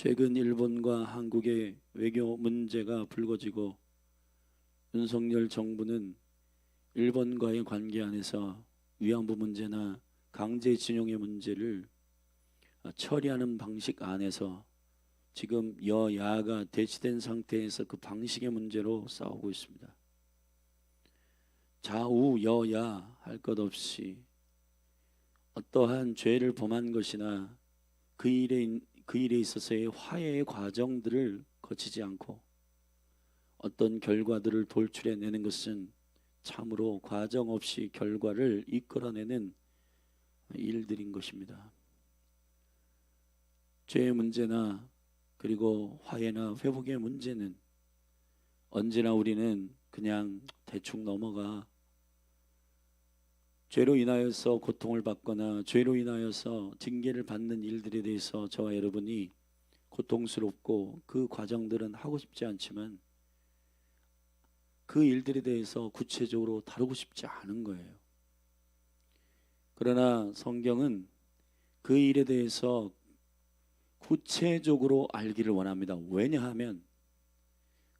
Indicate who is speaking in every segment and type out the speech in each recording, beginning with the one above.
Speaker 1: 최근 일본과 한국의 외교 문제가 불거지고 윤석열 정부는 일본과의 관계 안에서 위안부 문제나 강제징용의 문제를 처리하는 방식 안에서 지금 여야가 대치된 상태에서 그 방식의 문제로 싸우고 있습니다. 좌우 여야 할 것 없이 어떠한 죄를 범한 것이나 그 일에 있어서의 화해의 과정들을 거치지 않고 어떤 결과들을 돌출해내는 것은 참으로 과정 없이 결과를 이끌어내는 일들인 것입니다. 죄의 문제나 그리고 화해나 회복의 문제는 언제나 우리는 그냥 대충 넘어가 죄로 인하여서 고통을 받거나 죄로 인하여서 징계를 받는 일들에 대해서 저와 여러분이 고통스럽고 그 과정들은 하고 싶지 않지만 그 일들에 대해서 구체적으로 다루고 싶지 않은 거예요. 그러나 성경은 그 일에 대해서 구체적으로 알기를 원합니다. 왜냐하면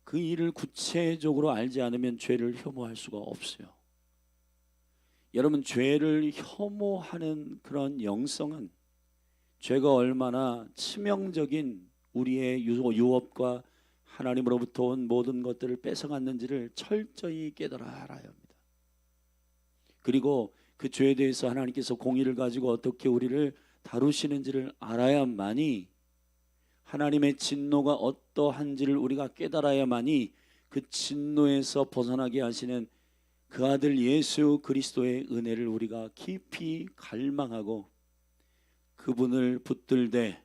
Speaker 1: 그 일을 구체적으로 알지 않으면 죄를 혐오할 수가 없어요. 여러분, 죄를 혐오하는 그런 영성은 죄가 얼마나 치명적인 우리의 유업과 하나님으로부터 온 모든 것들을 뺏어갔는지를 철저히 깨달아 알아야 합니다. 그리고 그 죄에 대해서 하나님께서 공의를 가지고 어떻게 우리를 다루시는지를 알아야만이, 하나님의 진노가 어떠한지를 우리가 깨달아야만이 그 진노에서 벗어나게 하시는 그 아들 예수 그리스도의 은혜를 우리가 깊이 갈망하고 그분을 붙들되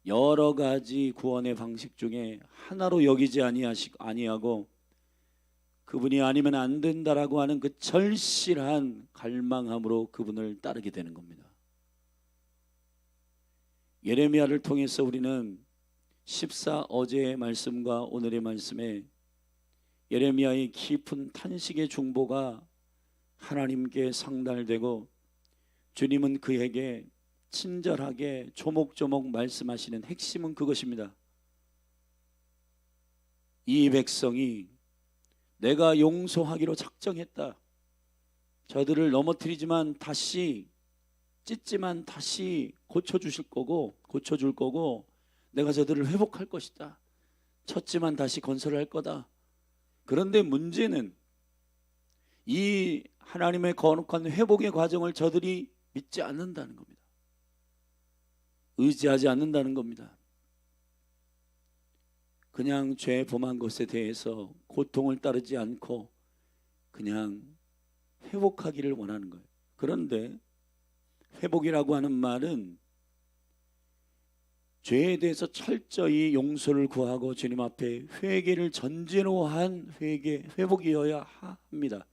Speaker 1: 여러 가지 구원의 방식 중에 하나로 여기지 아니하고 그분이 아니면 안 된다라고 하는 그 절실한 갈망함으로 그분을 따르게 되는 겁니다. 예레미야를 통해서 우리는 14 어제의 말씀과 오늘의 말씀에 예레미야의 깊은 탄식의 중보가 하나님께 상달되고 주님은 그에게 친절하게 조목조목 말씀하시는 핵심은 그것입니다. 이 백성이 내가 용서하기로 작정했다. 저들을 넘어뜨리지만 다시 찢지만 다시 고쳐줄 거고 내가 저들을 회복할 것이다. 쳤지만 다시 건설할 거다. 그런데 문제는 이 하나님의 거룩한 회복의 과정을 저들이 믿지 않는다는 겁니다. 의지하지 않는다는 겁니다. 그냥 죄 범한 것에 대해서 고통을 따르지 않고 그냥 회복하기를 원하는 거예요. 그런데 회복이라고 하는 말은 죄에 대해서 철저히 용서를 구하고 주님 앞에 회개를 전제로 한 회복이어야 합니다.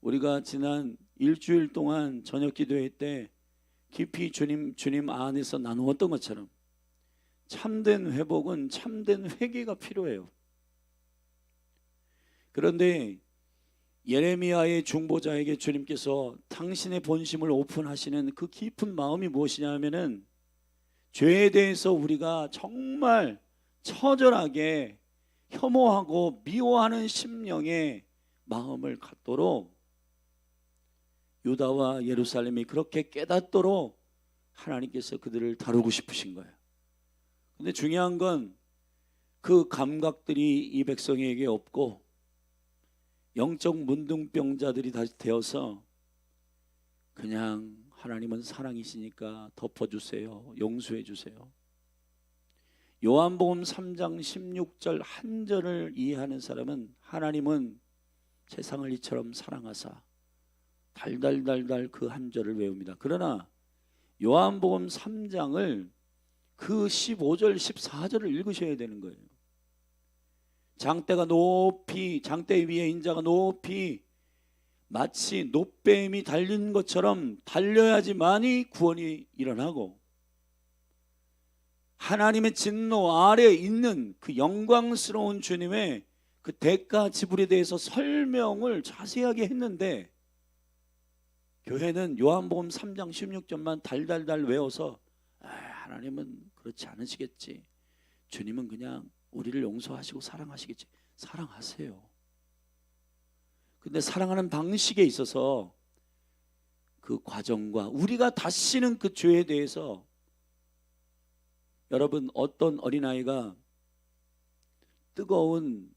Speaker 1: 우리가 지난 일주일 동안 저녁 기도회 때 깊이 주님 안에서 나누었던 것처럼 참된 회복은 참된 회개가 필요해요. 그런데 예레미야의 중보자에게 주님께서 당신의 본심을 오픈하시는 그 깊은 마음이 무엇이냐 하면은 죄에 대해서 우리가 정말 처절하게 혐오하고 미워하는 심령의 마음을 갖도록, 유다와 예루살렘이 그렇게 깨닫도록 하나님께서 그들을 다루고 싶으신 거예요. 근데 중요한 건 그 감각들이 이 백성에게 없고 영적 문둥병자들이 다시 되어서 그냥 하나님은 사랑이시니까 덮어주세요, 용서해 주세요. 요한복음 3장 16절 한 절을 이해하는 사람은 하나님은 세상을 이처럼 사랑하사 달달달달 그 한 절을 외웁니다. 그러나 요한복음 3장을 그 15절 14절을 읽으셔야 되는 거예요. 장대 위에 인자가 높이 마치 노뱀이 달린 것처럼 달려야지만이 구원이 일어나고, 하나님의 진노 아래에 있는 그 영광스러운 주님의 그 대가 지불에 대해서 설명을 자세하게 했는데, 교회는 요한복음 3장 16절만 달달달 외워서 하나님은 그렇지 않으시겠지. 주님은 그냥 우리를 용서하시고 사랑하시겠지. 사랑하세요. 근데 사랑하는 방식에 있어서 그 과정과 우리가 다시는 그 죄에 대해서, 여러분 어떤 어린아이가 뜨거운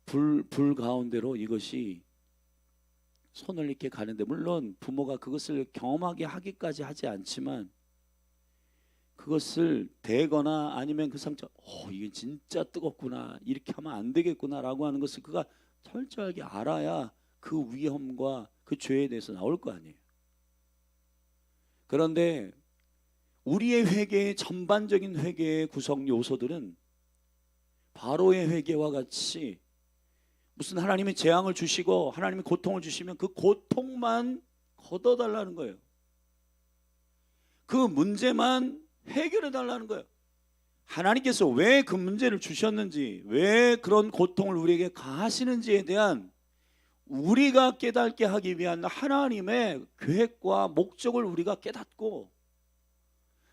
Speaker 1: 불 가운데로 이것이 손을 이렇게 가는데, 물론 부모가 그것을 경험하게 하기까지 하지 않지만 그것을 대거나 아니면 그 상처, 이게 진짜 뜨겁구나, 이렇게 하면 안 되겠구나 라고 하는 것을 그가 철저하게 알아야 그 위험과 그 죄에 대해서 나올 거 아니에요. 그런데 우리의 회개의 전반적인 회개의 구성 요소들은 바로의 회개와 같이 무슨 하나님이 재앙을 주시고 하나님이 고통을 주시면 그 고통만 걷어달라는 거예요. 그 문제만 해결해 달라는 거예요. 하나님께서 왜 그 문제를 주셨는지, 왜 그런 고통을 우리에게 가하시는지에 대한 우리가 깨닫게 하기 위한 하나님의 계획과 목적을 우리가 깨닫고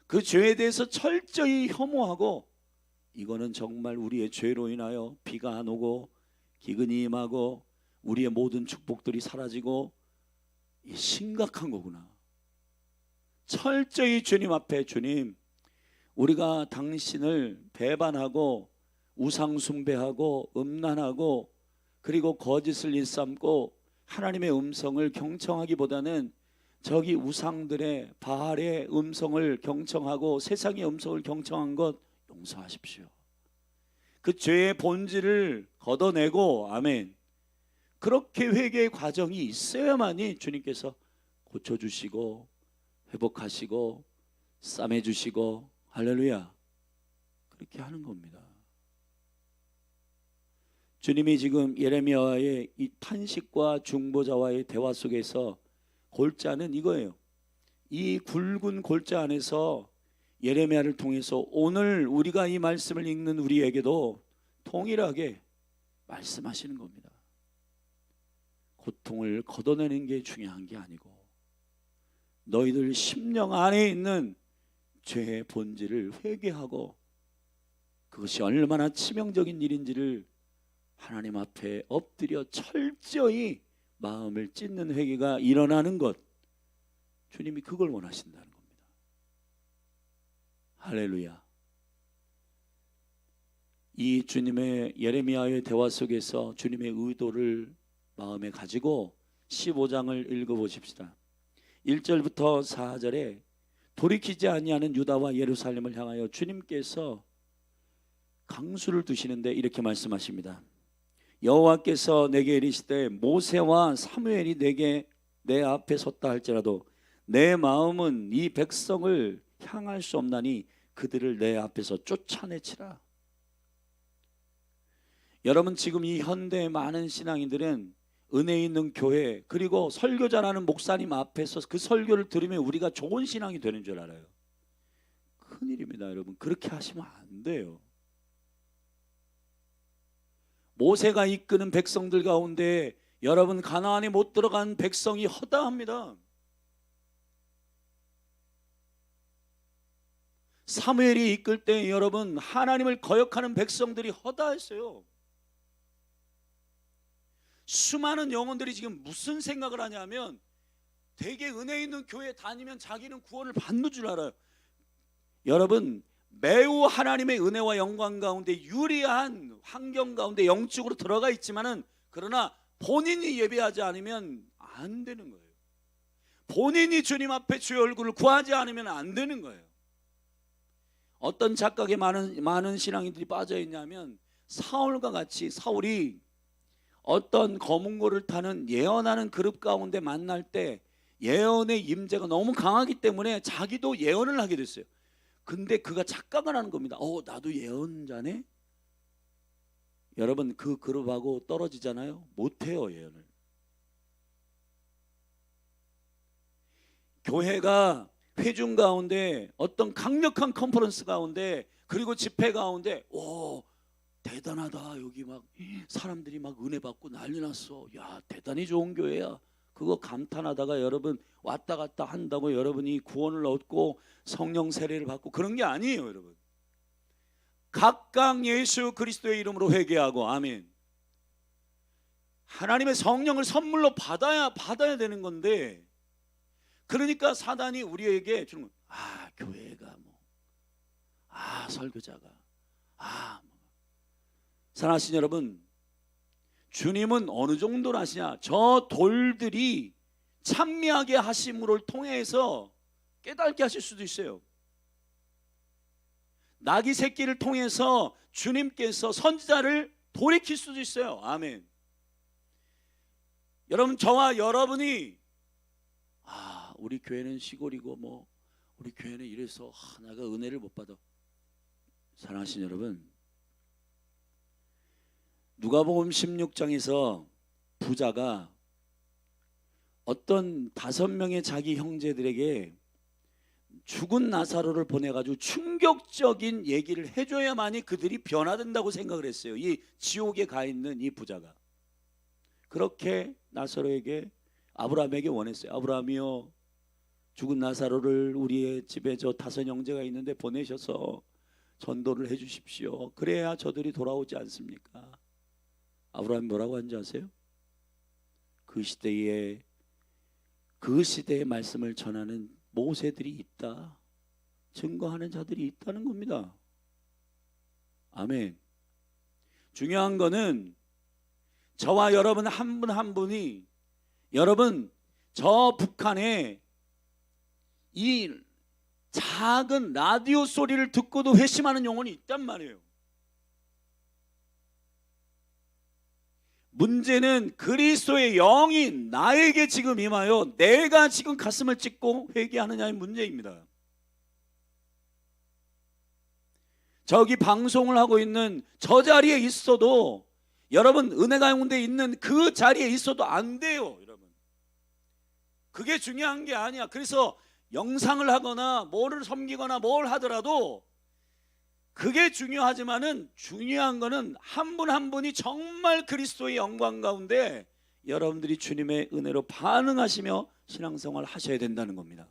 Speaker 1: 그 죄에 대해서 철저히 혐오하고, 이거는 정말 우리의 죄로 인하여 비가 안 오고 기근이 임하고 우리의 모든 축복들이 사라지고 심각한 거구나. 철저히 주님 앞에, 주님, 우리가 당신을 배반하고 우상 숭배하고 음란하고 그리고 거짓을 일삼고 하나님의 음성을 경청하기보다는 저기 우상들의 바알의 음성을 경청하고 세상의 음성을 경청한 것 용서하십시오. 그 죄의 본질을 걷어내고, 아멘, 그렇게 회개의 과정이 있어야만이 주님께서 고쳐주시고 회복하시고 싸매주시고, 할렐루야, 그렇게 하는 겁니다. 주님이 지금 예레미야와의 이 탄식과 중보자와의 대화 속에서 골자는 이거예요. 이 굵은 골자 안에서 예레미야를 통해서 오늘 우리가 이 말씀을 읽는 우리에게도 동일하게 말씀하시는 겁니다. 고통을 걷어내는 게 중요한 게 아니고 너희들 심령 안에 있는 죄의 본질을 회개하고 그것이 얼마나 치명적인 일인지를 하나님 앞에 엎드려 철저히 마음을 찢는 회개가 일어나는 것, 주님이 그걸 원하신다는 겁니다. 할렐루야. 이 주님의 예레미야의 대화 속에서 주님의 의도를 마음에 가지고 15장을 읽어보십시다. 1절부터 4절에 돌이키지 아니하는 유다와 예루살렘을 향하여 주님께서 강수를 두시는데 이렇게 말씀하십니다. 여호와께서 내게 이르시되 모세와 사무엘이 내게 내 앞에 섰다 할지라도 내 마음은 이 백성을 향할 수 없나니 그들을 내 앞에서 쫓아내치라. 여러분, 지금 이 현대의 많은 신앙인들은 은혜 있는 교회 그리고 설교자라는 목사님 앞에서 그 설교를 들으면 우리가 좋은 신앙이 되는 줄 알아요. 큰일입니다. 여러분, 그렇게 하시면 안 돼요. 모세가 이끄는 백성들 가운데 여러분, 가나안에 못 들어간 백성이 허다합니다. 사무엘이 이끌 때 여러분, 하나님을 거역하는 백성들이 허다했어요. 수많은 영혼들이 지금 무슨 생각을 하냐면 되게 은혜 있는 교회 다니면 자기는 구원을 받는 줄 알아요. 여러분, 매우 하나님의 은혜와 영광 가운데 유리한 환경 가운데 영적으로 들어가 있지만은, 그러나 본인이 예배하지 않으면 안 되는 거예요. 본인이 주님 앞에 주의 얼굴을 구하지 않으면 안 되는 거예요. 어떤 착각에 많은 신앙인들이 빠져 있냐면, 사울과 같이 사울이 어떤 검은고를 타는 예언하는 그룹 가운데 만날 때 예언의 임재가 너무 강하기 때문에 자기도 예언을 하게 됐어요. 근데 그가 착각을 하는 겁니다. 나도 예언자네? 여러분, 그 그룹하고 떨어지잖아요. 못해요, 예언을. 교회가 회중 가운데 어떤 강력한 컨퍼런스 가운데 그리고 집회 가운데 대단하다, 여기 막 사람들이 막 은혜 받고 난리 났어, 야 대단히 좋은 교회야, 그거 감탄하다가 여러분 왔다 갔다 한다고 여러분이 구원을 얻고 성령 세례를 받고 그런 게 아니에요. 여러분, 각각 예수 그리스도의 이름으로 회개하고. 아멘. 하나님의 성령을 선물로 받아야 되는 건데, 그러니까 사단이 우리에게 주는 거, 교회가 설교자가 사랑하시는 여러분, 주님은 어느 정도로 하시냐? 저 돌들이 찬미하게 하심을 통해서 깨닫게 하실 수도 있어요. 나귀 새끼를 통해서 주님께서 선지자를 돌이킬 수도 있어요. 아멘. 여러분, 저와 여러분이 우리 교회는 시골이고 우리 교회는 이래서 내가 은혜를 못 받아. 사랑하시는 여러분, 누가복음 16장에서 부자가 어떤 5명의 자기 형제들에게 죽은 나사로를 보내가지고 충격적인 얘기를 해줘야만이 그들이 변화된다고 생각을 했어요. 이 지옥에 가 있는 이 부자가 그렇게 나사로에게, 아브라함에게 원했어요. 아브라함이요, 죽은 나사로를 우리의 집에 저 5 형제가 있는데 보내셔서 전도를 해 주십시오. 그래야 저들이 돌아오지 않습니까? 아브라함이 뭐라고 하는지 아세요? 그 시대에 말씀을 전하는 모세들이 있다, 증거하는 자들이 있다는 겁니다. 아멘. 중요한 거는 저와 여러분 한 분 한 분이, 여러분 저 북한에 이 작은 라디오 소리를 듣고도 회심하는 영혼이 있단 말이에요. 문제는 그리스도의 영이 나에게 지금 임하여 내가 지금 가슴을 찢고 회개하느냐의 문제입니다. 저기 방송을 하고 있는 저 자리에 있어도, 여러분 은혜 가운데 있는 그 자리에 있어도 안 돼요. 여러분, 그게 중요한 게 아니야. 그래서 영상을 하거나 뭐를 섬기거나 뭘 하더라도 그게 중요하지만은, 중요한 거는 한 분 한 분이 정말 그리스도의 영광 가운데 여러분들이 주님의 은혜로 반응하시며 신앙생활을 하셔야 된다는 겁니다.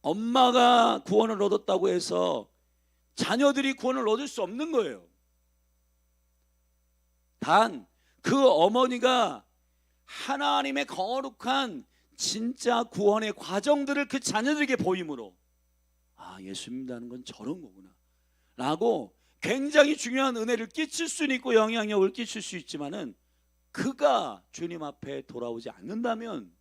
Speaker 1: 엄마가 구원을 얻었다고 해서 자녀들이 구원을 얻을 수 없는 거예요. 단 그 어머니가 하나님의 거룩한 진짜 구원의 과정들을 그 자녀들에게 보임으로, 예수 믿는다는 건 저런 거구나 라고 굉장히 중요한 은혜를 끼칠 수는 있고 영향력을 끼칠 수 있지만은, 그가 주님 앞에 돌아오지 않는다면,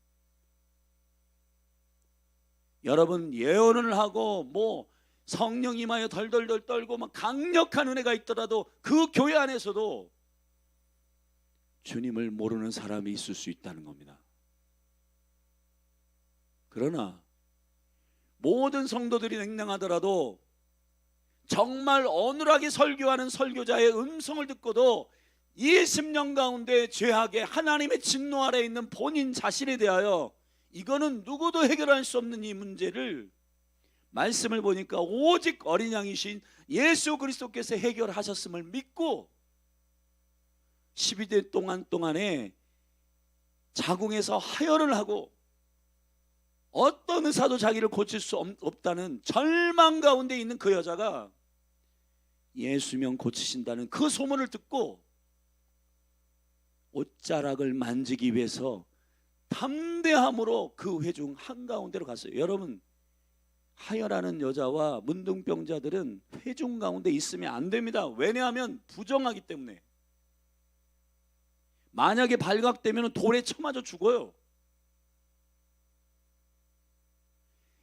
Speaker 1: 여러분 예언을 하고 성령 임하여 덜덜덜 떨고 강력한 은혜가 있더라도 그 교회 안에서도 주님을 모르는 사람이 있을 수 있다는 겁니다. 그러나 모든 성도들이 냉랭하더라도 정말 어눌하게 설교하는 설교자의 음성을 듣고도 20년 가운데 죄악의 하나님의 진노 아래 있는 본인 자신에 대하여, 이거는 누구도 해결할 수 없는 이 문제를 말씀을 보니까 오직 어린 양이신 예수 그리스도께서 해결하셨음을 믿고 12대 동안에 자궁에서 하혈을 하고 어떤 의사도 자기를 고칠 수 없다는 절망 가운데 있는 그 여자가 예수면 고치신다는 그 소문을 듣고 옷자락을 만지기 위해서 담대함으로 그 회중 한가운데로 갔어요. 여러분, 하혈하는 여자와 문둥병자들은 회중 가운데 있으면 안 됩니다. 왜냐하면 부정하기 때문에. 만약에 발각되면 돌에 쳐맞아 죽어요.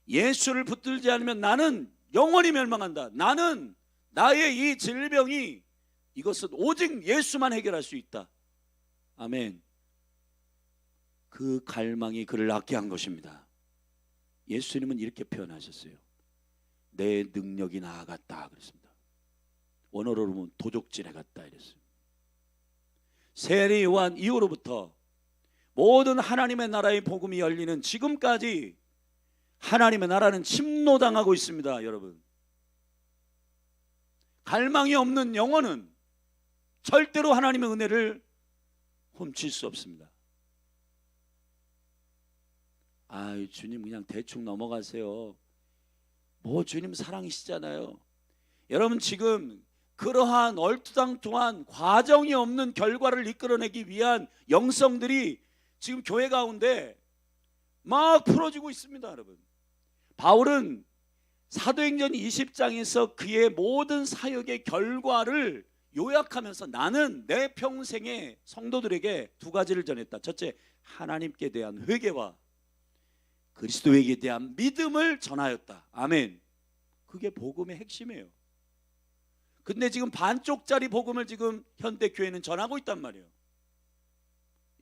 Speaker 1: 예수를 붙들지 않으면 나는 영원히 멸망한다. 나는 나의 이 질병이, 이것은 오직 예수만 해결할 수 있다. 아멘. 그 갈망이 그를 낫게 한 것입니다. 예수님은 이렇게 표현하셨어요. 내 능력이 나아갔다 그랬습니다. 원어로 보면 도적질해 갔다 이랬어요. 세례 요한 이후로부터 모든 하나님의 나라의 복음이 열리는 지금까지 하나님의 나라는 침노당하고 있습니다. 여러분, 갈망이 없는 영혼은 절대로 하나님의 은혜를 훔칠 수 없습니다. 주님 그냥 대충 넘어가세요. 주님 사랑이시잖아요. 여러분 지금 그러한 얼토당토한 과정이 없는 결과를 이끌어내기 위한 영성들이 지금 교회 가운데 막 풀어지고 있습니다. 여러분, 바울은 사도행전 20장에서 그의 모든 사역의 결과를 요약하면서 나는 내 평생에 성도들에게 두 가지를 전했다. 첫째, 하나님께 대한 회개와 그리스도에게 대한 믿음을 전하였다. 아멘. 그게 복음의 핵심이에요. 근데 지금 반쪽짜리 복음을 지금 현대 교회는 전하고 있단 말이에요.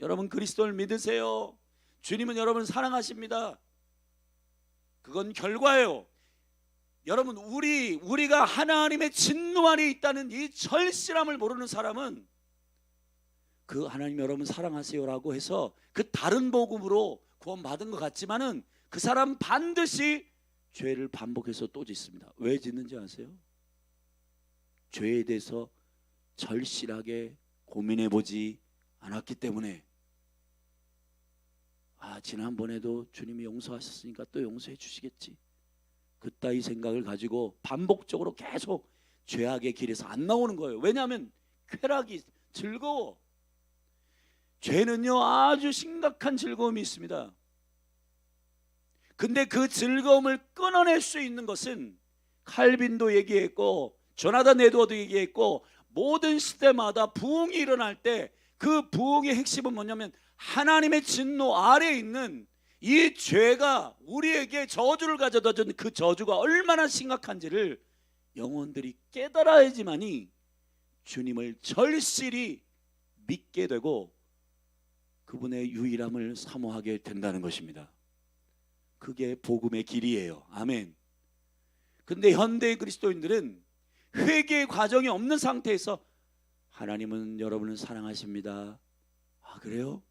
Speaker 1: 여러분 그리스도를 믿으세요. 주님은 여러분을 사랑하십니다. 그건 결과예요. 여러분 우리가 하나님의 진노 아래 있다는 이 절실함을 모르는 사람은 그 하나님 여러분 사랑하세요라고 해서 그 다른 복음으로 구원받은 것 같지만은 그 사람 반드시 죄를 반복해서 또 짓습니다. 왜 짓는지 아세요? 죄에 대해서 절실하게 고민해보지 않았기 때문에. 지난번에도 주님이 용서하셨으니까 또 용서해 주시겠지, 그따위 생각을 가지고 반복적으로 계속 죄악의 길에서 안 나오는 거예요. 왜냐하면 쾌락이 즐거워. 죄는요 아주 심각한 즐거움이 있습니다. 근데 그 즐거움을 끊어낼 수 있는 것은 칼빈도 얘기했고 조나단 에드워드 얘기했고 모든 시대마다 부흥이 일어날 때 그 부흥의 핵심은 뭐냐면 하나님의 진노 아래에 있는 이 죄가 우리에게 저주를 가져다 준 그 저주가 얼마나 심각한지를 영혼들이 깨달아야지만이 주님을 절실히 믿게 되고 그분의 유일함을 사모하게 된다는 것입니다. 그게 복음의 길이에요. 아멘. 근데 현대의 그리스도인들은 회개의 과정이 없는 상태에서 하나님은 여러분을 사랑하십니다. 그래요?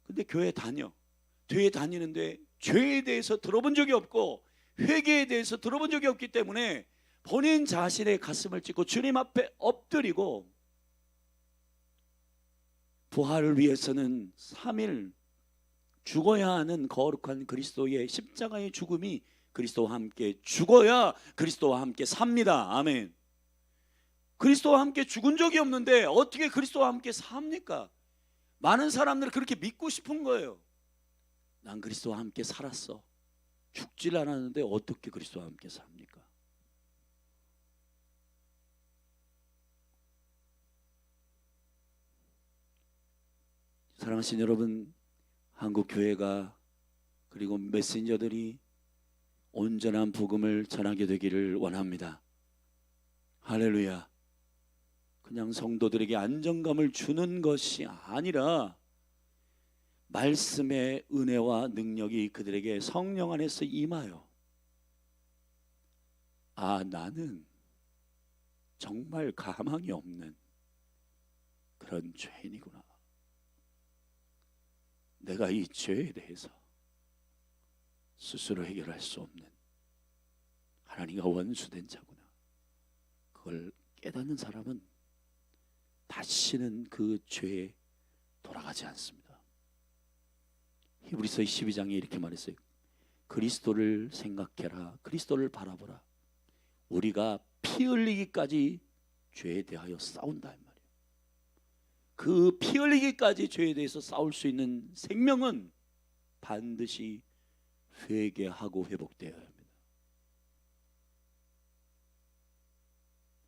Speaker 1: 근데 교회 다니는데 죄에 대해서 들어본 적이 없고 회개에 대해서 들어본 적이 없기 때문에 본인 자신의 가슴을 찢고 주님 앞에 엎드리고 부활을 위해서는 3일 죽어야 하는 거룩한 그리스도의 십자가의 죽음이 그리스도와 함께 죽어야 그리스도와 함께 삽니다. 아멘. 그리스도와 함께 죽은 적이 없는데 어떻게 그리스도와 함께 삽니까? 많은 사람들은 그렇게 믿고 싶은 거예요. 난 그리스도와 함께 살았어. 죽질 않았는데 어떻게 그리스도와 함께 삽니까? 사랑하신 여러분, 한국 교회가 그리고 메신저들이 온전한 복음을 전하게 되기를 원합니다. 할렐루야. 그냥 성도들에게 안정감을 주는 것이 아니라 말씀의 은혜와 능력이 그들에게 성령 안에서 임하여 나는 정말 가망이 없는 그런 죄인이구나. 내가 이 죄에 대해서 스스로 해결할 수 없는 하나님과 원수된 자구나. 그걸 깨닫는 사람은 다시는 그 죄에 돌아가지 않습니다. 히브리서 12장에 이렇게 말했어요. 그리스도를 생각해라. 그리스도를 바라보라. 우리가 피 흘리기까지 죄에 대하여 싸운다 말이에요. 그 피 흘리기까지 죄에 대해서 싸울 수 있는 생명은 반드시 회개하고 회복되어야 합니다.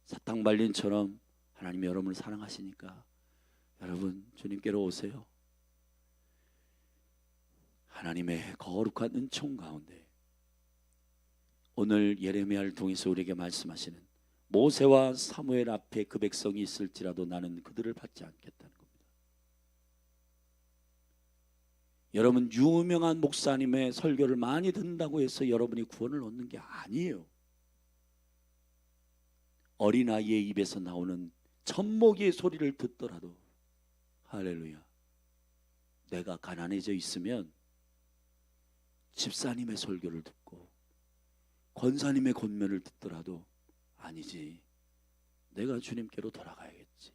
Speaker 1: 사탕발린처럼 하나님이 여러분을 사랑하시니까 여러분 주님께로 오세요. 하나님의 거룩한 은총 가운데 오늘 예레미야를 통해서 우리에게 말씀하시는 모세와 사무엘 앞에 그 백성이 있을지라도 나는 그들을 받지 않겠다는 겁니다. 여러분 유명한 목사님의 설교를 많이 듣는다고 해서 여러분이 구원을 얻는 게 아니에요. 어린아이의 입에서 나오는 젖먹이의 소리를 듣더라도 할렐루야, 내가 가난해져 있으면 집사님의 설교를 듣고 권사님의 권면을 듣더라도 아니지, 내가 주님께로 돌아가야겠지.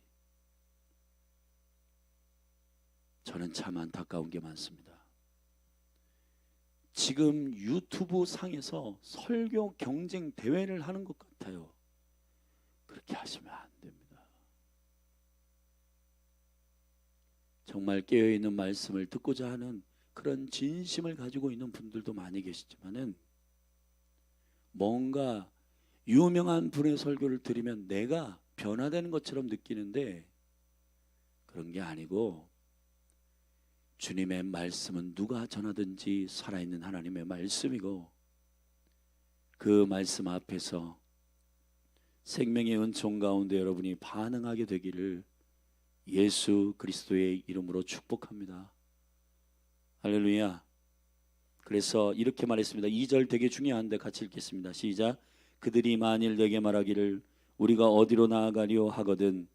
Speaker 1: 저는 참 안타까운 게 많습니다. 지금 유튜브 상에서 설교 경쟁 대회를 하는 것 같아요. 그렇게 하시면 안 됩니다. 정말 깨어있는 말씀을 듣고자 하는 그런 진심을 가지고 있는 분들도 많이 계시지만은 뭔가 유명한 분의 설교를 들으면 내가 변화되는 것처럼 느끼는데 그런 게 아니고 주님의 말씀은 누가 전하든지 살아있는 하나님의 말씀이고 그 말씀 앞에서 생명의 은총 가운데 여러분이 반응하게 되기를 예수 그리스도의 이름으로 축복합니다. 할렐루야. 그래서 이렇게 말했습니다. 2절 되게 중요한데 같이 읽겠습니다. 시작. 그들이 만일 내게 말하기를 우리가 어디로 나아가려 하거든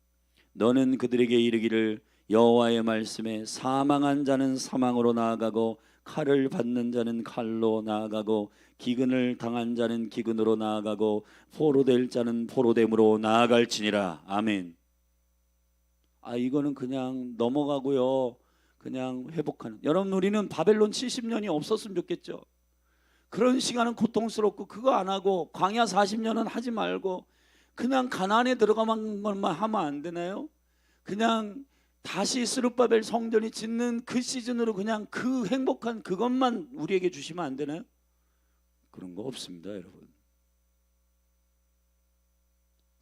Speaker 1: 너는 그들에게 이르기를 여호와의 말씀에 사망한 자는 사망으로 나아가고 칼을 받는 자는 칼로 나아가고 기근을 당한 자는 기근으로 나아가고 포로될 자는 포로됨으로 나아갈지니라. 아멘. 이거는 그냥 넘어가고요. 그냥 회복하는. 여러분 우리는 바벨론 70년이 없었으면 좋겠죠. 그런 시간은 고통스럽고 그거 안 하고 광야 40년은 하지 말고 그냥 가나안에 들어가만 것만 하면 안 되나요? 그냥 다시 스룹바벨 성전이 짓는 그 시즌으로 그냥 그 행복한 그것만 우리에게 주시면 안 되나요? 그런 거 없습니다, 여러분.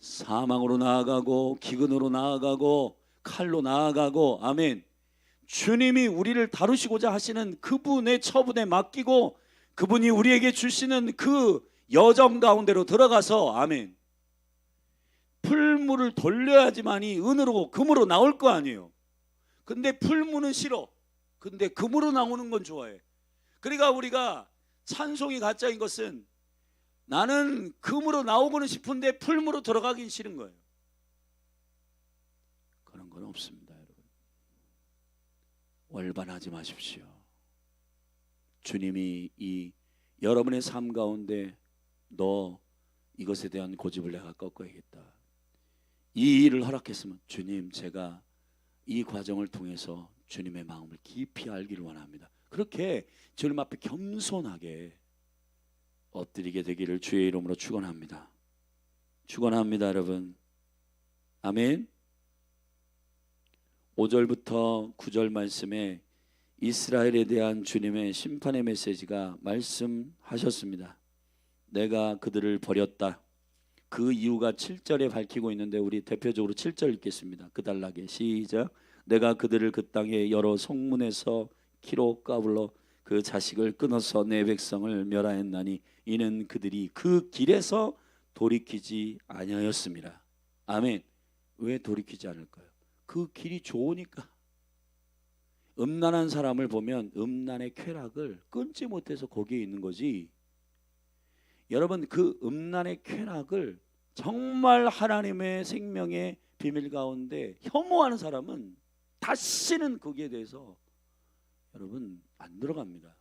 Speaker 1: 사망으로 나아가고 기근으로 나아가고 칼로 나아가고 아멘. 주님이 우리를 다루시고자 하시는 그분의 처분에 맡기고 그분이 우리에게 주시는 그 여정 가운데로 들어가서 아멘. 풀무를 돌려야지만이 은으로 금으로 나올 거 아니에요. 근데 풀무는 싫어. 근데 금으로 나오는 건 좋아해. 그러니까 우리가 찬송이 가짜인 것은 나는 금으로 나오고는 싶은데 풀무로 들어가긴 싫은 거예요. 그런 건 없습니다, 여러분. 월반하지 마십시오. 주님이 이 여러분의 삶 가운데 너 이것에 대한 고집을 내가 꺾어야겠다. 이 일을 허락했으면 주님 제가 이 과정을 통해서 주님의 마음을 깊이 알기를 원합니다. 그렇게 주님 앞에 겸손하게 엎드리게 되기를 주의 이름으로 축원합니다. 축원합니다, 여러분. 아멘. 5절부터 9절 말씀에 이스라엘에 대한 주님의 심판의 메시지가 말씀하셨습니다. 내가 그들을 버렸다. 그 이유가 7절에 밝히고 있는데 우리 대표적으로 7절 읽겠습니다. 그 단락에 시작. 내가 그들을 그 땅의 여러 성문에서 키로 까불러 그 자식을 끊어서 내 백성을 멸하였나니 이는 그들이 그 길에서 돌이키지 아니하였습니다. 아멘. 왜 돌이키지 않을까요? 그 길이 좋으니까. 음란한 사람을 보면 음란의 쾌락을 끊지 못해서 거기에 있는 거지. 여러분 그 음란의 쾌락을 정말 하나님의 생명의 비밀 가운데 혐오하는 사람은 다시는 거기에 대해서 여러분 안 들어갑니다.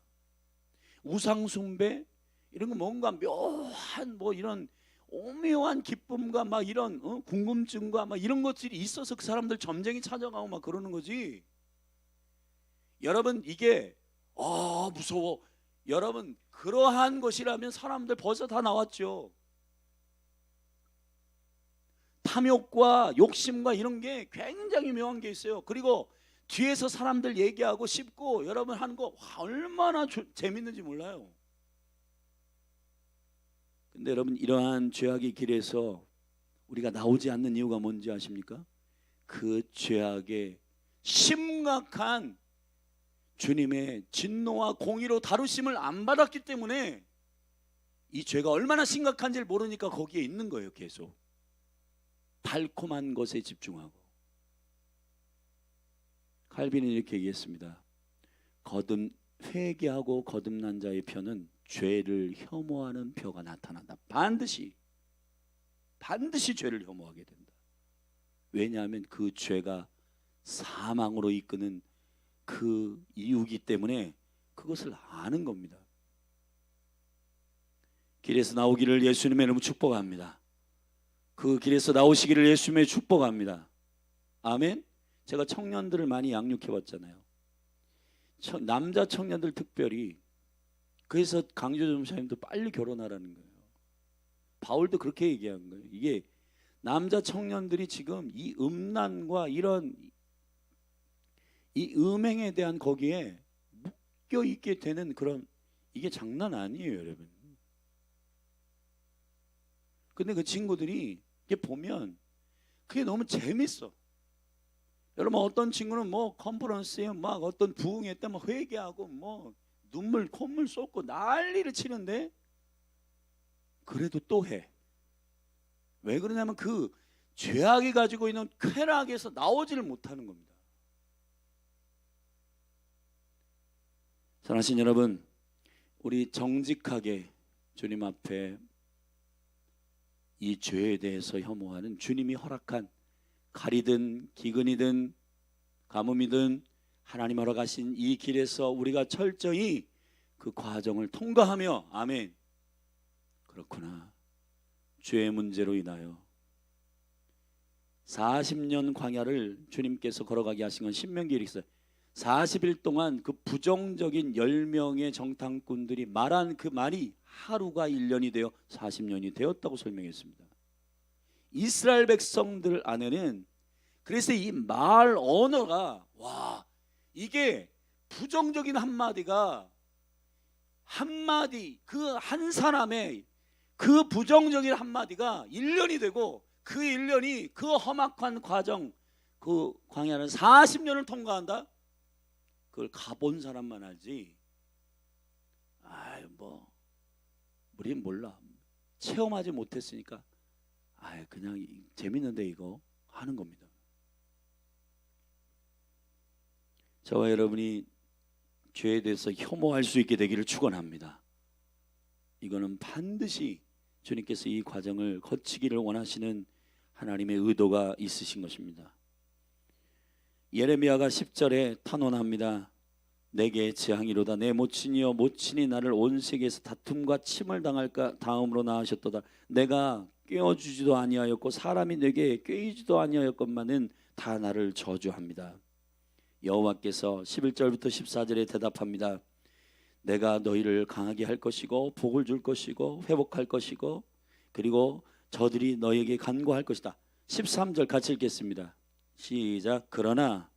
Speaker 1: 우상 숭배 이런 거 뭔가 묘한 뭐 이런 오묘한 기쁨과 막 이런 궁금증과 막 이런 것들이 있어서 그 사람들 점쟁이 찾아가고 막 그러는 거지. 여러분 이게 무서워. 여러분 그러한 것이라면 사람들 벌써 다 나왔죠. 탐욕과 욕심과 이런 게 굉장히 묘한 게 있어요. 그리고 뒤에서 사람들 얘기하고 씹고 여러분 하는 거 얼마나 재밌는지 몰라요. 근데 여러분 이러한 죄악의 길에서 우리가 나오지 않는 이유가 뭔지 아십니까? 그 죄악의 심각한 주님의 진노와 공의로 다루심을 안 받았기 때문에 이 죄가 얼마나 심각한지를 모르니까 거기에 있는 거예요. 계속 달콤한 것에 집중하고. 칼빈은 이렇게 얘기했습니다. 회개하고 거듭난 자의 편은 죄를 혐오하는 표가 나타난다. 반드시 죄를 혐오하게 된다. 왜냐하면 그 죄가 사망으로 이끄는 그 이유이기 때문에 그것을 아는 겁니다. 길에서 나오기를 예수님의 이름으로 축복합니다. 그 길에서 나오시기를 예수님의 축복합니다. 아멘. 제가 청년들을 많이 양육해 봤잖아요. 남자 청년들 특별히 그래서 강조 전사님도 빨리 결혼하라는 거예요. 바울도 그렇게 얘기한 거예요. 이게 남자 청년들이 지금 이 음란과 이런 이 음행에 대한 거기에 묶여 있게 되는 그런, 이게 장난 아니에요, 여러분. 근데 그 친구들이 이게 보면 그게 너무 재밌어. 여러분, 어떤 친구는 뭐 컨퍼런스에 막 어떤 부흥회 때 막 회개하고 뭐 눈물 콧물 쏟고 난리를 치는데 그래도 또 해. 왜 그러냐면 그 죄악이 가지고 있는 쾌락에서 나오지를 못하는 겁니다. 사랑하신 여러분, 우리 정직하게 주님 앞에 이 죄에 대해서 혐오하는, 주님이 허락한 칼이든 기근이든 가뭄이든 하나님 허락하신 이 길에서 우리가 철저히 그 과정을 통과하며, 아멘, 그렇구나, 죄의 문제로 인하여 40년 광야를 주님께서 걸어가게 하신 건 신명기에 있어요. 40일 동안 그 부정적인 10명의 정탐꾼들이 말한 그 말이 하루가 1년이 되어 40년이 되었다고 설명했습니다. 이스라엘 백성들 안에는 그래서 이 말 언어가, 와, 이게 부정적인 한마디가 한마디, 그 한 사람의 그 부정적인 한마디가 1년이 되고 그 1년이 그 험악한 과정, 그 광야는 40년을 통과한다? 그걸 가본 사람만 알지. 아이 뭐 우린 몰라. 체험하지 못했으니까 아이 그냥 재밌는데 이거 하는 겁니다. 저와 여러분이 죄에 대해서 혐오할 수 있게 되기를 축원합니다. 이거는 반드시 주님께서 이 과정을 거치기를 원하시는 하나님의 의도가 있으신 것입니다. 예레미야가 10절에 탄원합니다. 내게 재앙이로다. 내 모친이여 모친이 나를 온 세계에서 다툼과 침을 당할까 다음으로 낳으셨도다. 내가 꿰어주지도 아니하였고 사람이 내게 꿰이지도 아니하였건만은 다 나를 저주합니다. 여호와께서 11절부터 14절에 대답합니다. 내가 너희를 강하게 할 것이고 복을 줄 것이고 회복할 것이고 그리고 저들이 너에게 간구할 것이다. 13절 같이 읽겠습니다. 시작. 그러나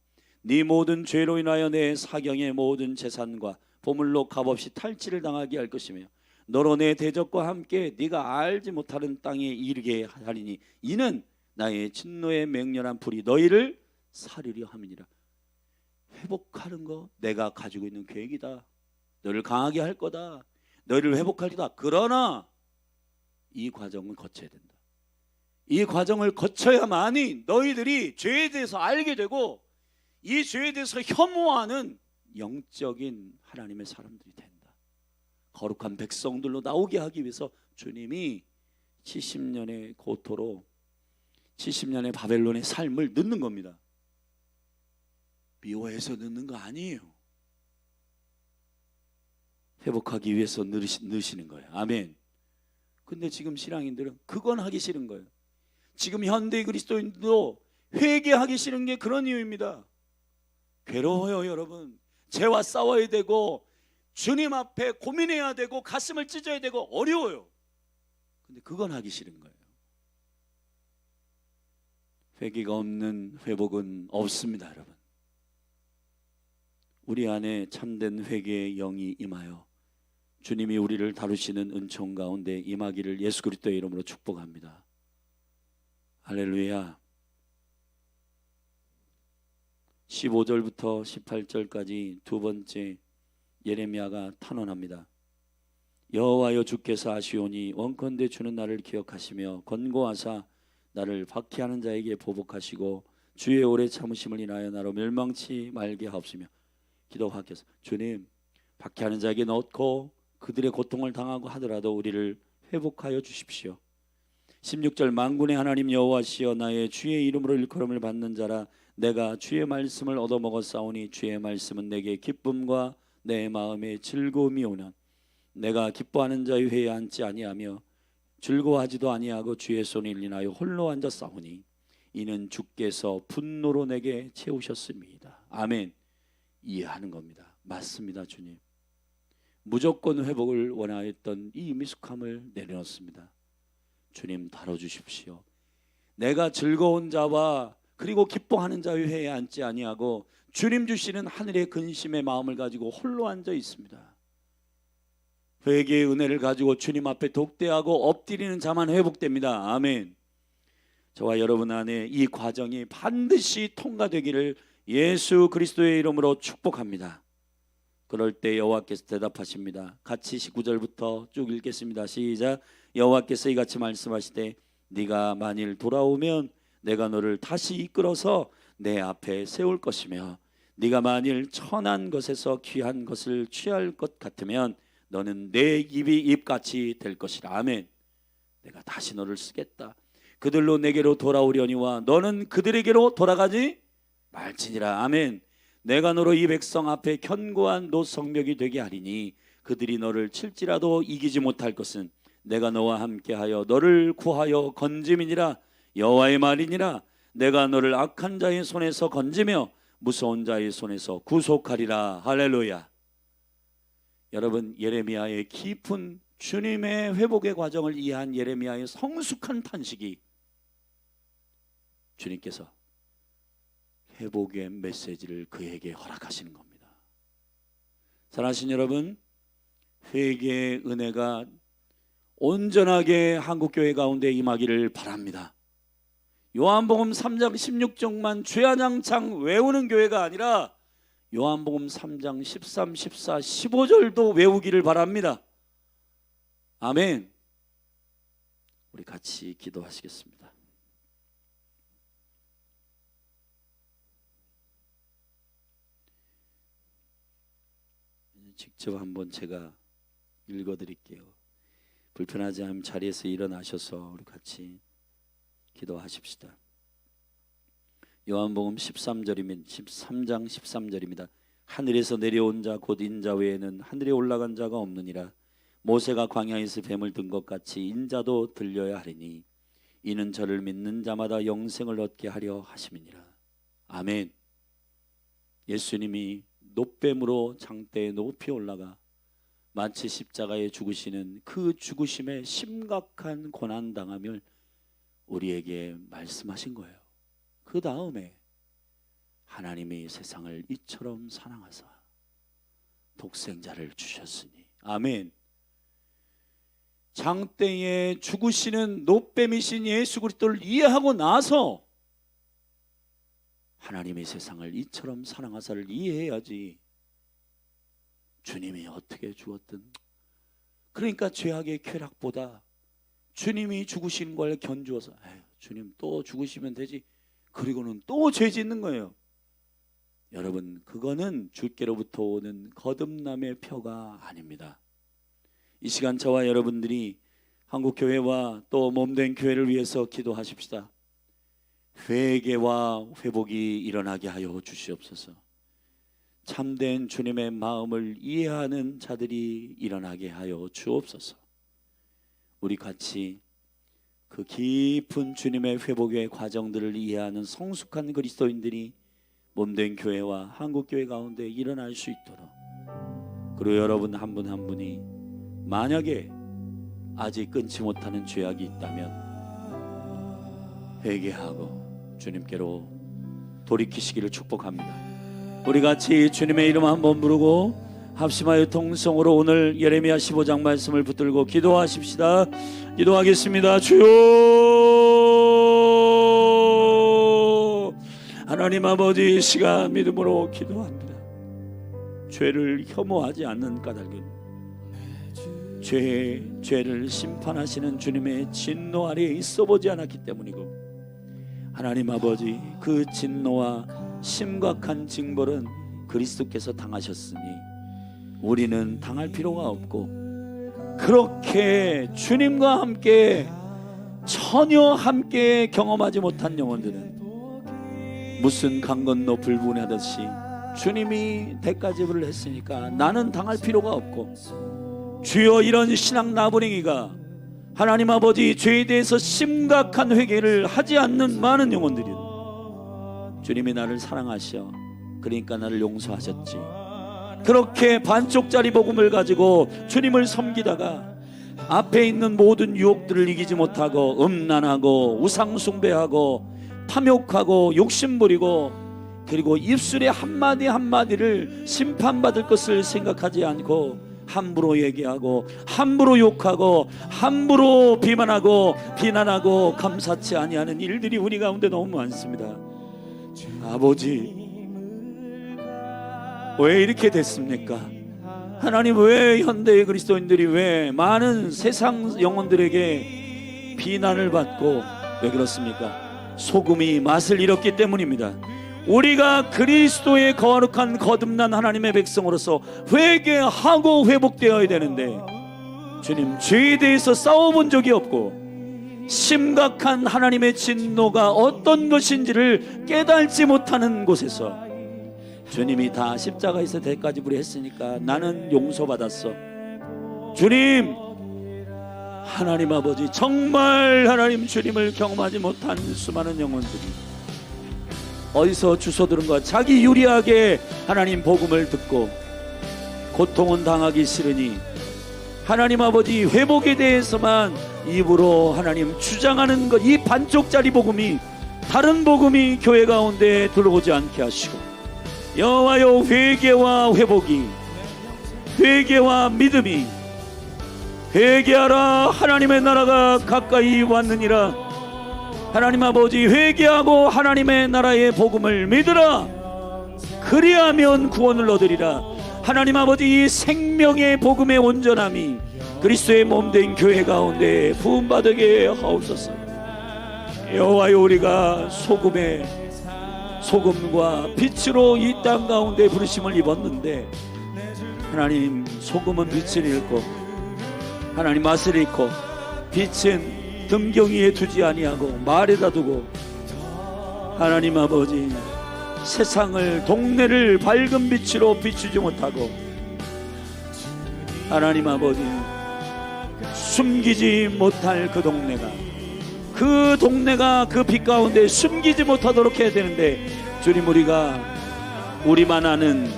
Speaker 1: 네 모든 죄로 인하여 내 사경의 모든 재산과 보물로 값없이 탈취를 당하게 할 것이며 너로 내 대적과 함께 네가 알지 못하는 땅에 이르게 하리니 이는 나의 진노의 맹렬한 불이 너희를 사르려 함이니라. 회복하는 거 내가 가지고 있는 계획이다. 너를 강하게 할 거다. 너희를 회복할 거다. 그러나 이 과정을 거쳐야 된다. 이 과정을 거쳐야만이 너희들이 죄에 대해서 알게 되고 이 죄에 대해서 혐오하는 영적인 하나님의 사람들이 된다. 거룩한 백성들로 나오게 하기 위해서 주님이 70년의 고토로 70년의 바벨론의 삶을 넣는 겁니다. 미워해서 넣는 거 아니에요. 회복하기 위해서 넣으시는 거예요. 아멘. 근데 지금 신앙인들은 그건 하기 싫은 거예요. 지금 현대 그리스도인도 회개하기 싫은 게 그런 이유입니다. 괴로워요, 여러분. 죄와 싸워야 되고 주님 앞에 고민해야 되고 가슴을 찢어야 되고 어려워요. 근데 그건 하기 싫은 거예요. 회개가 없는 회복은 없습니다, 여러분. 우리 안에 참된 회개의 영이 임하여 주님이 우리를 다루시는 은총 가운데 임하기를 예수 그리스도의 이름으로 축복합니다. 할렐루야. 15절부터 18절까지 두 번째 예레미야가 탄원합니다. 여호와여 주께서 아시오니 원컨대 주는 나를 기억하시며 권고하사 나를 박해하는 자에게 보복하시고 주의 오래 참으심을 인하여 나로 멸망치 말게 하옵시며. 기도하께서 주님 박해하는 자에게 넣고 그들의 고통을 당하고 하더라도 우리를 회복하여 주십시오. 16절 만군의 하나님 여호와시여 나의 주의 이름으로 일컬음을 받는 자라 내가 주의 말씀을 얻어먹었사오니 주의 말씀은 내게 기쁨과 내 마음에 즐거움이 오는 내가 기뻐하는 자의 회에 앉지 아니하며 즐거워하지도 아니하고 주의 손을 인하여 홀로 앉았사오니 이는 주께서 분노로 내게 채우셨습니다. 아멘. 이해하는 겁니다. 맞습니다, 주님. 무조건 회복을 원하였던 이 미숙함을 내려놓습니다. 주님 다뤄주십시오. 내가 즐거운 자와 그리고 기뻐하는 자의 회에 앉지 아니하고 주님 주시는 하늘의 근심의 마음을 가지고 홀로 앉아 있습니다. 회개의 은혜를 가지고 주님 앞에 독대하고 엎드리는 자만 회복됩니다. 아멘. 저와 여러분 안에 이 과정이 반드시 통과되기를 예수 그리스도의 이름으로 축복합니다. 그럴 때 여호와께서 대답하십니다. 같이 19절부터 쭉 읽겠습니다. 시작. 여호와께서 이같이 말씀하시되 네가 만일 돌아오면 내가 너를 다시 이끌어서 내 앞에 세울 것이며 네가 만일 천한 것에서 귀한 것을 취할 것 같으면 너는 내 입이 입같이 될 것이라. 아멘. 내가 다시 너를 쓰겠다. 그들로 내게로 돌아오려니와 너는 그들에게로 돌아가지 말지니라. 아멘. 내가 너로 이 백성 앞에 견고한 노성벽이 되게 하리니 그들이 너를 칠지라도 이기지 못할 것은 내가 너와 함께하여 너를 구하여 건짐이니라. 여호와의 말이니라. 내가 너를 악한 자의 손에서 건지며 무서운 자의 손에서 구속하리라. 할렐루야. 여러분, 예레미야의 깊은 주님의 회복의 과정을 이해한 예레미야의 성숙한 탄식이 주님께서 회복의 메시지를 그에게 허락하시는 겁니다. 사랑하신 여러분, 회개의 은혜가 온전하게 한국교회 가운데 임하기를 바랍니다. 요한복음 3장 16절만 죄아냥창 외우는 교회가 아니라 요한복음 3장 13, 14, 15절도 외우기를 바랍니다. 아멘. 우리 같이 기도하시겠습니다. 직접 한번 제가 읽어드릴게요. 불편하지 않으면 자리에서 일어나셔서 우리 같이 기도하십시다. 요한복음 13장 13절입니다. 하늘에서 내려온 자 곧 인자 외에는 하늘에 올라간 자가 없느니라. 모세가 광야에서 뱀을 든 것 같이 인자도 들려야 하리니 이는 저를 믿는 자마다 영생을 얻게 하려 하심이니라. 아멘. 예수님이 놋뱀으로 장대에 높이 올라가 마치 십자가에 죽으시는 그 죽으심의 심각한 고난당함을 우리에게 말씀하신 거예요. 그 다음에 하나님이 세상을 이처럼 사랑하사 독생자를 주셨으니. 아멘. 장대에 죽으시는 놋뱀이신 예수 그리스도를 이해하고 나서 하나님이 세상을 이처럼 사랑하사를 이해해야지 주님이 어떻게 죽었든, 그러니까 죄악의 쾌락보다 주님이 죽으신 걸 견주어서 주님 또 죽으시면 되지, 그리고는 또 죄 짓는 거예요. 여러분, 그거는 주께로부터 오는 거듭남의 표가 아닙니다. 이 시간 저와 여러분들이 한국교회와 또 몸된 교회를 위해서 기도하십시다. 회개와 회복이 일어나게 하여 주시옵소서. 참된 주님의 마음을 이해하는 자들이 일어나게 하여 주옵소서. 우리 같이 그 깊은 주님의 회복의 과정들을 이해하는 성숙한 그리스도인들이 몸된 교회와 한국교회 가운데 일어날 수 있도록, 그리고 여러분 한 분 한 분이 만약에 아직 끊지 못하는 죄악이 있다면 회개하고 주님께로 돌이키시기를 축복합니다. 우리 같이 주님의 이름 한번 부르고 합심하여 통성으로 오늘 예레미야 15장 말씀을 붙들고 기도하십시다. 기도하겠습니다. 주여, 하나님 아버지, 이 시간 믿음으로 기도합니다. 죄를 혐오하지 않는 까닭은 죄를 심판하시는 주님의 진노 아래에 있어보지 않았기 때문이고, 하나님 아버지, 그 진노와 심각한 징벌은 그리스도께서 당하셨으니 우리는 당할 필요가 없고, 그렇게 주님과 함께 전혀 함께 경험하지 못한 영혼들은 무슨 강 건너 불분하듯이 주님이 대가지불을 했으니까 나는 당할 필요가 없고, 주여, 이런 신앙 나부랭이가 하나님 아버지 죄에 대해서 심각한 회개를 하지 않는 많은 영혼들이 주님이 나를 사랑하셔, 그러니까 나를 용서하셨지, 그렇게 반쪽짜리 복음을 가지고 주님을 섬기다가 앞에 있는 모든 유혹들을 이기지 못하고 음란하고 우상숭배하고 탐욕하고 욕심부리고, 그리고 입술의 한마디 한마디를 심판받을 것을 생각하지 않고 함부로 얘기하고 함부로 욕하고 함부로 비난하고 감사치 아니하는 일들이 우리 가운데 너무 많습니다. 아버지, 왜 이렇게 됐습니까? 하나님, 왜 현대의 그리스도인들이 왜 많은 세상 영혼들에게 비난을 받고 왜 그렇습니까? 소금이 맛을 잃었기 때문입니다. 우리가 그리스도의 거룩한 거듭난 하나님의 백성으로서 회개하고 회복되어야 되는데, 주님, 죄에 대해서 싸워본 적이 없고 심각한 하나님의 진노가 어떤 것인지를 깨달지 못하는 곳에서 주님이 다 십자가에서 대가지불이 했으니까 나는 용서받았어. 주님, 하나님 아버지, 정말 하나님 주님을 경험하지 못한 수많은 영혼들이 어디서 주워 들은 것, 자기 유리하게 하나님 복음을 듣고 고통은 당하기 싫으니 하나님 아버지 회복에 대해서만 입으로 하나님 주장하는 것, 이 반쪽짜리 복음이, 다른 복음이 교회 가운데 들어오지 않게 하시고, 여호와여, 회개와 회복이, 회개와 믿음이, 회개하라 하나님의 나라가 가까이 왔느니라. 하나님 아버지, 회개하고 하나님의 나라의 복음을 믿으라. 그리하면 구원을 얻으리라. 하나님 아버지, 이 생명의 복음의 온전함이 그리스도의 몸된 교회 가운데 부음받게 하옵소서. 여호와여, 우리가 소금과 빛으로 이 땅 가운데 부르심을 입었는데, 하나님, 소금은 빛을 잃고 하나님 맛을 잃고 빛은 등경이에 두지 아니하고 말에다 두고, 하나님 아버지, 세상을, 동네를 밝은 빛으로 비추지 못하고, 하나님 아버지, 숨기지 못할 그 동네가 그 빛 가운데 숨기지 못하도록 해야 되는데, 주님, 우리만 아는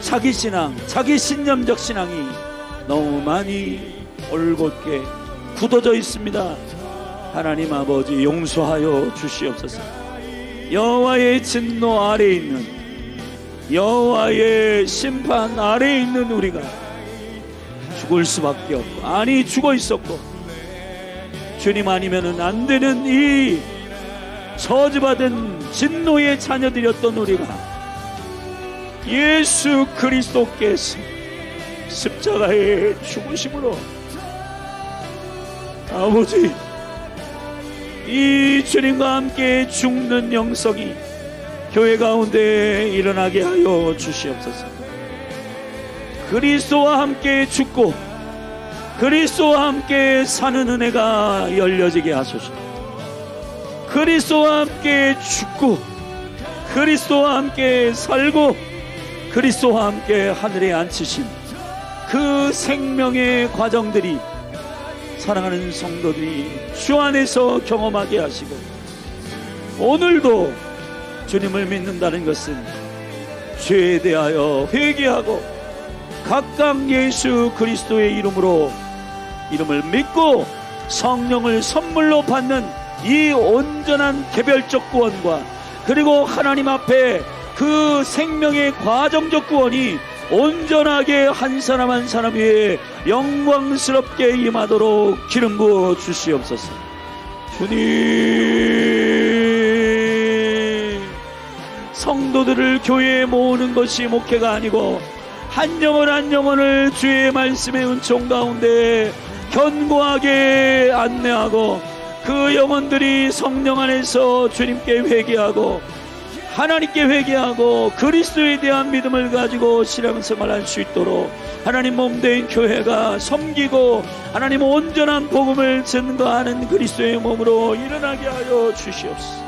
Speaker 1: 자기 신앙, 자기 신념적 신앙이 너무 많이 올곧게 굳어져 있습니다. 하나님 아버지, 용서하여 주시옵소서. 여호와의 진노 아래에 있는, 여호와의 심판 아래에 있는 우리가 죽을 수밖에 없고, 아니 죽어 있었고, 주님 아니면은 안 되는 이 저주받은 진노의 자녀들이었던 우리가 예수 그리스도께서 십자가의 죽으심으로, 아버지, 이 주님과 함께 죽는 영성이 교회 가운데 일어나게 하여 주시옵소서. 그리스도와 함께 죽고 그리스도와 함께 사는 은혜가 열려지게 하소서. 그리스도와 함께 죽고 그리스도와 함께 살고 그리스도와 함께 하늘에 앉히신 그 생명의 과정들이 사랑하는 성도들이 주 안에서 경험하게 하시고, 오늘도 주님을 믿는다는 것은 죄에 대하여 회개하고 각각 예수 그리스도의 이름을 믿고 성령을 선물로 받는 이 온전한 개별적 구원과, 그리고 하나님 앞에 그 생명의 과정적 구원이 온전하게 한 사람 한 사람 위에 영광스럽게 임하도록 기름 부어 주시옵소서. 주님, 성도들을 교회에 모으는 것이 목회가 아니고 한 영혼 한 영혼을 주의 말씀의 은총 가운데 견고하게 안내하고, 그 영혼들이 성령 안에서 주님께 회개하고 하나님께 회개하고 그리스도에 대한 믿음을 가지고 신앙생활할 수 있도록 하나님 몸된 교회가 섬기고 하나님 온전한 복음을 증거하는 그리스도의 몸으로 일어나게 하여 주시옵소서.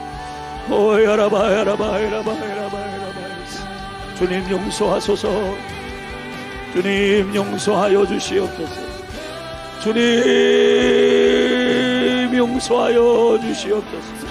Speaker 1: 주님 용서하소서. 주님 용서하여 주시옵소서. 주님 용서하여 주시옵소서.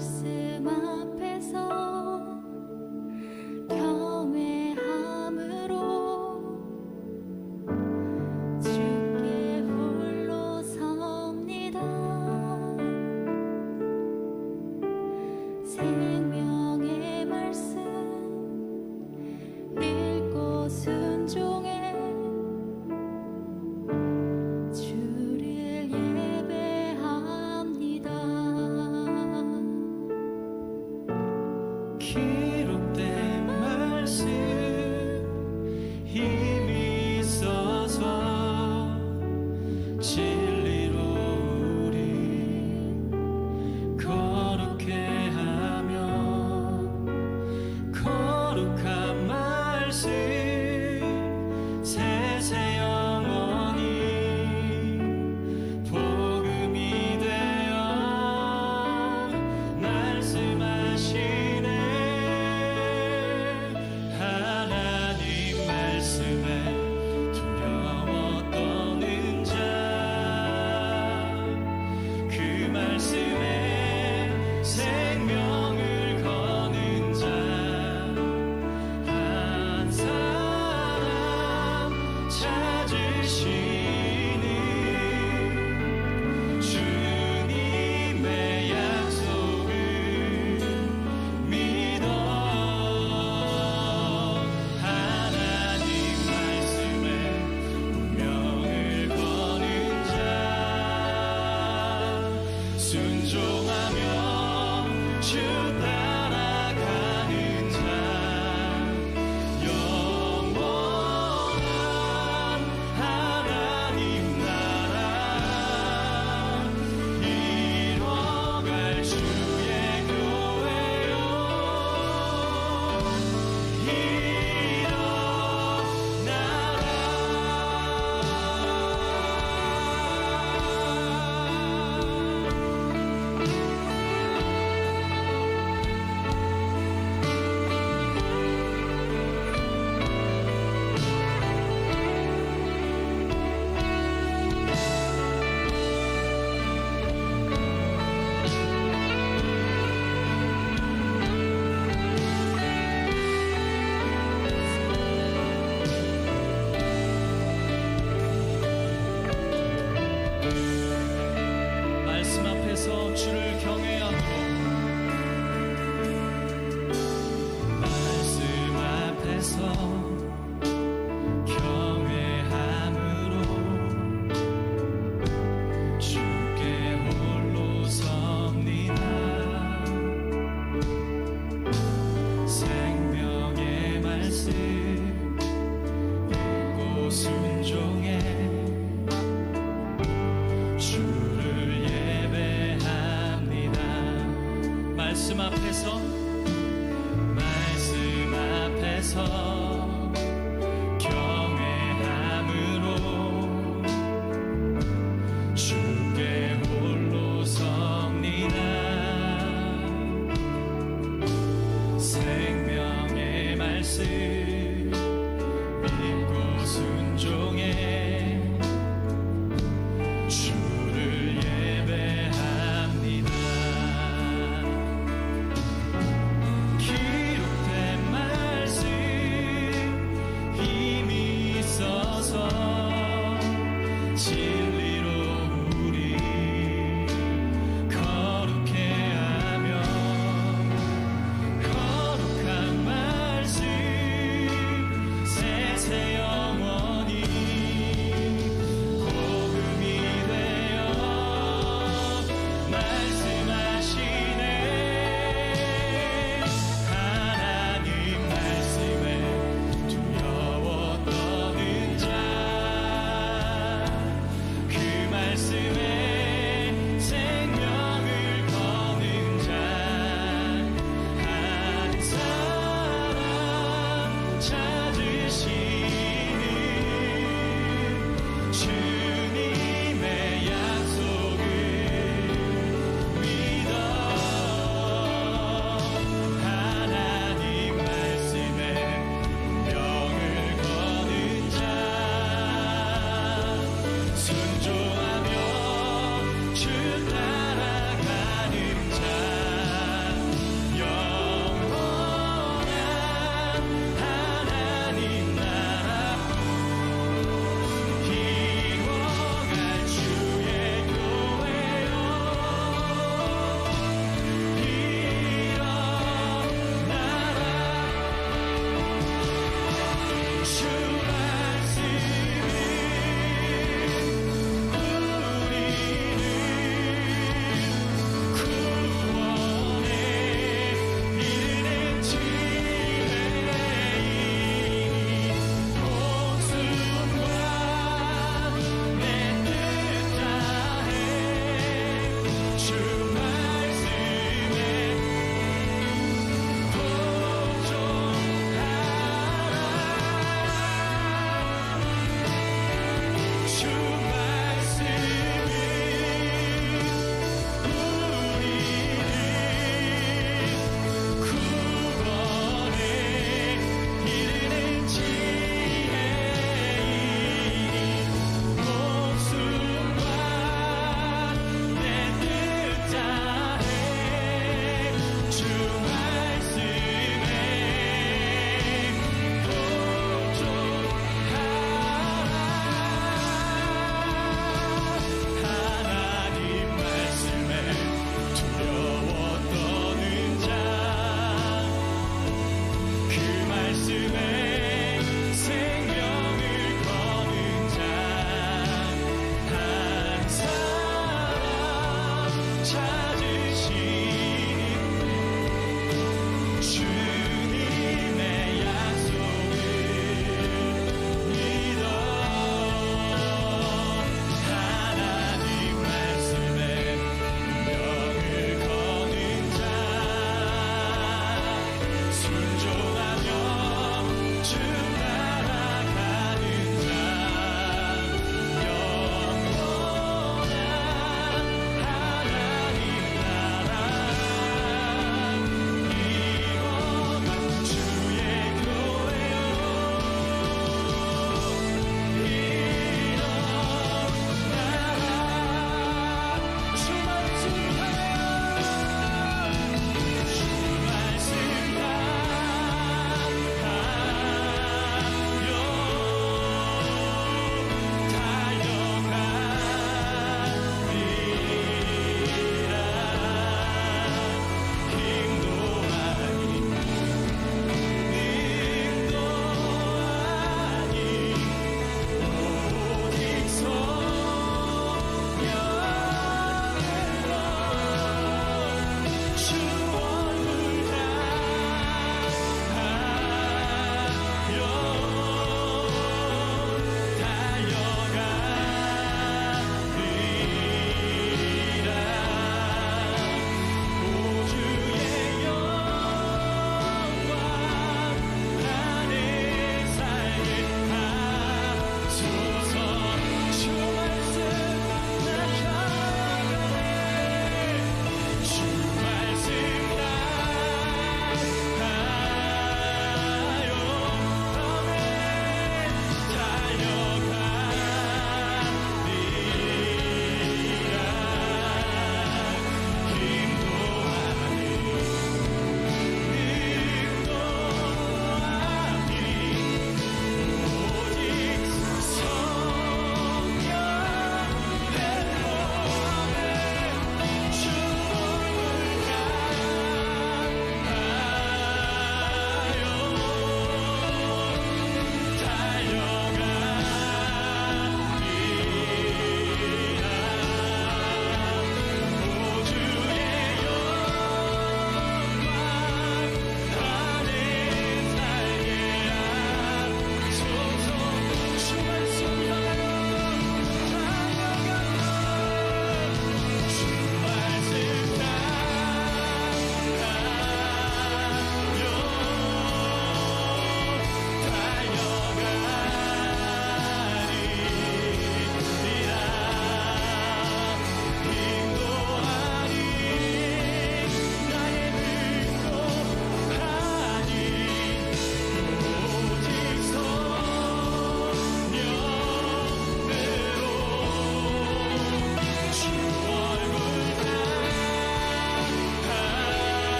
Speaker 2: 말씀 앞에서 경외함으로 주께 홀로 섭니다. 생명의 말씀 읽고 순종해 주를 예배합니다.
Speaker 3: 기록된 말씀 힘이 있어서 진리로 우리 거룩해 하며 거룩한 말씀 세세 영원히 복음이 되어 말씀하시네. 하나님 말씀에 두려워 떠는 자, 그 말씀에 생명을 거는 자 한 사람 찾으시니 주님의 약속을 믿어. 하나님 말씀에 운명을 거는 자, 순종하며 주 따라가는 자, 영원한 하나님 나라 이뤄갈 주의 교회요 말씀 앞에서 주를 경외함으로, 말씀 앞에서 경외함으로 주께 홀로 섭니다. 생명의 말씀 읽고 순종해 주를 예배합니다. 말씀 앞에서